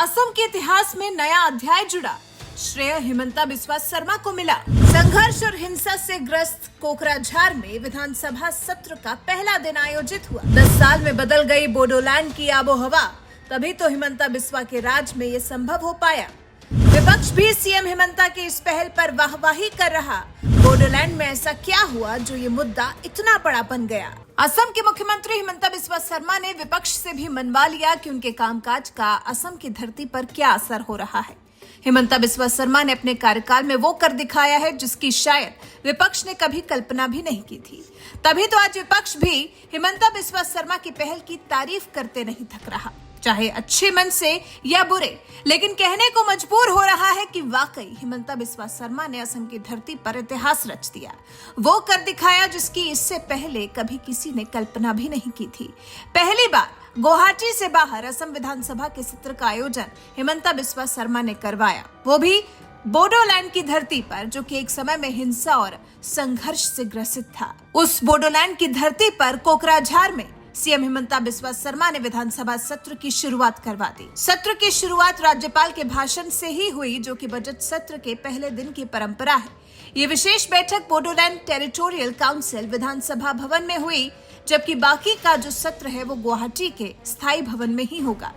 असम के इतिहास में नया अध्याय जुड़ा। श्रेय हिमंता बिस्वा शर्मा को मिला। संघर्ष और हिंसा से ग्रस्त कोकराझार में विधानसभा सत्र का पहला दिन आयोजित हुआ। 10 साल में बदल गई बोडोलैंड की आबोहवा, तभी तो हिमंता बिस्वा के राज में ये संभव हो पाया। विपक्ष भी सीएम हिमंता की इस पहल पर वाहवाही कर रहा। बोडोलैंड में ऐसा क्या हुआ जो ये मुद्दा इतना बड़ा बन गया? असम के मुख्यमंत्री हिमंता बिस्वा शर्मा ने विपक्ष से भी मनवा लिया कि उनके कामकाज का असम की धरती पर क्या असर हो रहा है। हिमंता बिस्वा शर्मा ने अपने कार्यकाल में वो कर दिखाया है जिसकी शायद विपक्ष ने कभी कल्पना भी नहीं की थी। तभी तो आज विपक्ष भी हिमंता बिस्वा शर्मा की पहल की तारीफ करते नहीं थक रहा, चाहे अच्छे मन से या बुरे, लेकिन कहने को मजबूर हो रहा है कि वाकई हिमंता बिस्वा शर्मा ने असम की धरती पर इतिहास रच दिया। वो कर दिखाया जिसकी इससे पहले कभी किसी ने कल्पना भी नहीं की थी। पहली बार गुवाहाटी से बाहर असम विधानसभा के सत्र का आयोजन हिमंता बिस्वा शर्मा ने करवाया, वो भी बोडोलैंड की धरती पर, जो कि एक समय में हिंसा और संघर्ष से ग्रसित था। उस बोडोलैंड की धरती पर कोकराझार में सीएम हिमंता बिस्वा शर्मा ने विधानसभा सत्र की शुरुआत करवा दी। सत्र की शुरुआत राज्यपाल के भाषण से ही हुई, जो कि बजट सत्र के पहले दिन की परंपरा है। ये विशेष बैठक बोडोलैंड टेरिटोरियल काउंसिल विधानसभा भवन में हुई, जबकि बाकी का जो सत्र है वो गुवाहाटी के स्थायी भवन में ही होगा।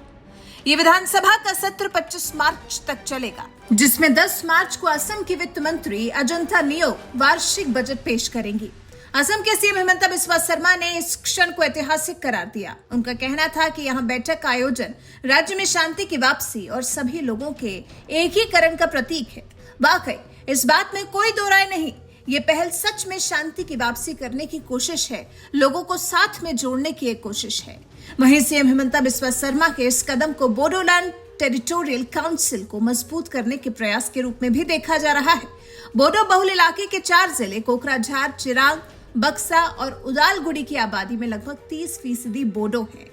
ये विधानसभा का सत्र 25 मार्च तक चलेगा, जिसमें 10 मार्च को असम की वित्त मंत्री अजंता नियोग वार्षिक बजट पेश करेंगी। असम के सीएम हिमंता बिस्वा शर्मा ने इस क्षण को ऐतिहासिक करार दिया। उनका कहना था कि यहाँ बैठक का आयोजन राज्य में शांति की वापसी और सभी लोगों के एकीकरण का प्रतीक है। वाकई इस बात में कोई दो राय नहीं, ये पहल सच में शांति की वापसी करने की कोशिश है, लोगों को साथ में जोड़ने की एक कोशिश है। वहीं सीएम हिमंता बिस्वा शर्मा के इस कदम को बोडोलैंड टेरिटोरियल काउंसिल को मजबूत करने के प्रयास के रूप में भी देखा जा रहा है। बोडो बहुल इलाके के 4 जिले कोकराझार, चिरांग, बक्सा और उदालगुड़ी की आबादी में लगभग 30% बोडो है।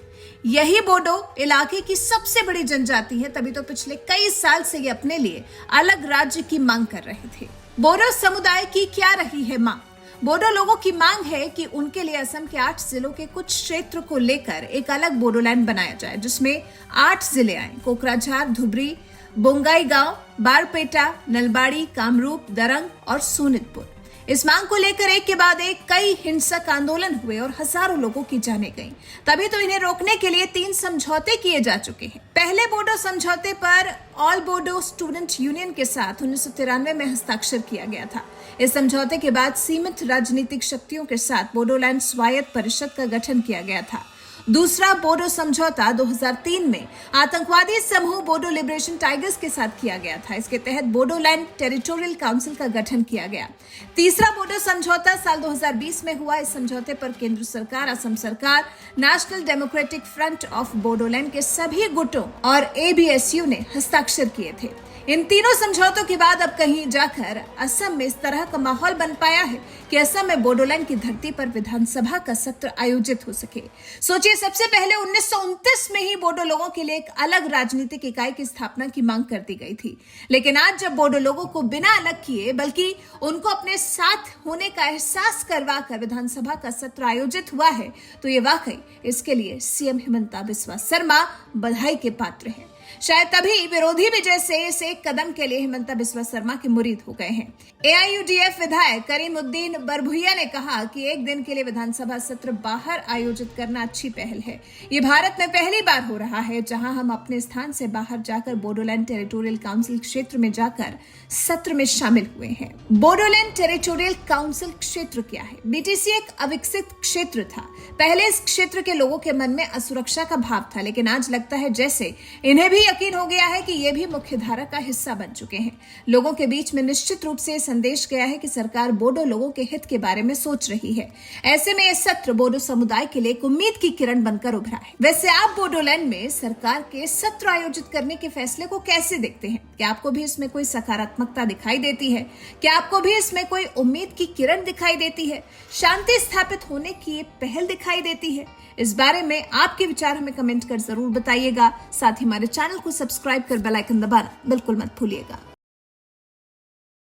यही बोडो इलाके की सबसे बड़ी जनजाति है, तभी तो पिछले कई साल से ये अपने लिए अलग राज्य की मांग कर रहे थे। बोडो समुदाय की क्या रही है मांग? बोडो लोगों की मांग है कि उनके लिए असम के 8 जिलों के कुछ क्षेत्र को लेकर एक अलग बोडोलैंड बनाया जाए, जिसमें 8 जिले आए: कोकराझार, धुबरी, बोंगाईगांव, बारपेटा, नलबाड़ी, कामरूप, दरंग और सोनितपुर। इस मांग को लेकर एक के बाद एक कई हिंसक आंदोलन हुए और हजारों लोगों की जानें गईं। तभी तो इन्हें रोकने के लिए 3 समझौते किए जा चुके हैं। पहले बोडो समझौते पर ऑल बोडो स्टूडेंट यूनियन के साथ 1993 में हस्ताक्षर किया गया था। इस समझौते के बाद सीमित राजनीतिक शक्तियों के साथ बोडोलैंड स्वायत्त परिषद का गठन किया गया था। दूसरा बोडो समझौता 2003 में आतंकवादी समूह बोडो लिबरेशन टाइगर्स के साथ किया गया था। इसके तहत बोडोलैंड टेरिटोरियल काउंसिल का गठन किया गया। तीसरा बोडो समझौता साल 2020 में हुआ। इस समझौते पर केंद्र सरकार, असम सरकार, national democratic front of Bodoland के सभी गुटों और एबीएसयू ने हस्ताक्षर किए थे। इन तीनों समझौतों के बाद अब कहीं जाकर असम में इस तरह का माहौल बन पाया है कि असम में बोडोलैंड की धरती पर विधानसभा का सत्र आयोजित हो सके। सोचिए, सबसे पहले 1929 में ही बोडो लोगों के लिए एक अलग राजनीतिक इकाई की स्थापना की मांग कर दी गई थी, लेकिन आज जब बोडो लोगों को बिना अलग किए बल्कि उनको अपने साथ होने का एहसास करवा कर विधानसभा का सत्र आयोजित हुआ है, तो ये वाकई इसके लिए सीएम हिमंता बिस्वा शर्मा बधाई के पात्र हैं। शायद तभी विरोधी भी जैसे इस एक कदम के लिए हिमंता बिस्वा शर्मा के मुरीद हो गए हैं। एआईयूडीएफ विधायक करीमुद्दीन बरभुइया ने कहा कि एक दिन के लिए विधानसभा सत्र बाहर आयोजित करना अच्छी पहल है। ये भारत में पहली बार हो रहा है जहां हम अपने स्थान से बाहर जाकर बोडोलैंड टेरिटोरियल काउंसिल क्षेत्र में जाकर सत्र में शामिल हुए हैं। बोडोलैंड टेरिटोरियल काउंसिल क्षेत्र क्या है? बीटीसी एक अविकसित क्षेत्र था। पहले इस क्षेत्र के लोगों के मन में असुरक्षा का भाव था, लेकिन आज लगता है जैसे इन्हें भी यकीन हो गया है कि ये भी मुख्यधारा का हिस्सा बन चुके हैं। लोगों के बीच में निश्चित रूप से संदेश गया है कि सरकार बोडो लोगों के हित के बारे में सोच रही है। ऐसे में यह सत्र बोडो समुदाय के लिए एक उम्मीद की किरण बनकर उभरा है। वैसे आप बोडोलैंड में सरकार के सत्र आयोजित करने के फैसले को कैसे देखते हैं? क्या आपको भी इसमें कोई सकारात्मकता दिखाई देती है? क्या आपको भी इसमें कोई उम्मीद की किरण दिखाई देती है? शांति स्थापित होने की पहल दिखाई देती है? इस बारे में आपके विचार हमें कमेंट कर जरूर बताइएगा। साथ ही हमारे चैनल को सब्सक्राइब कर बेल आइकन दबाना बिल्कुल मत भूलिएगा।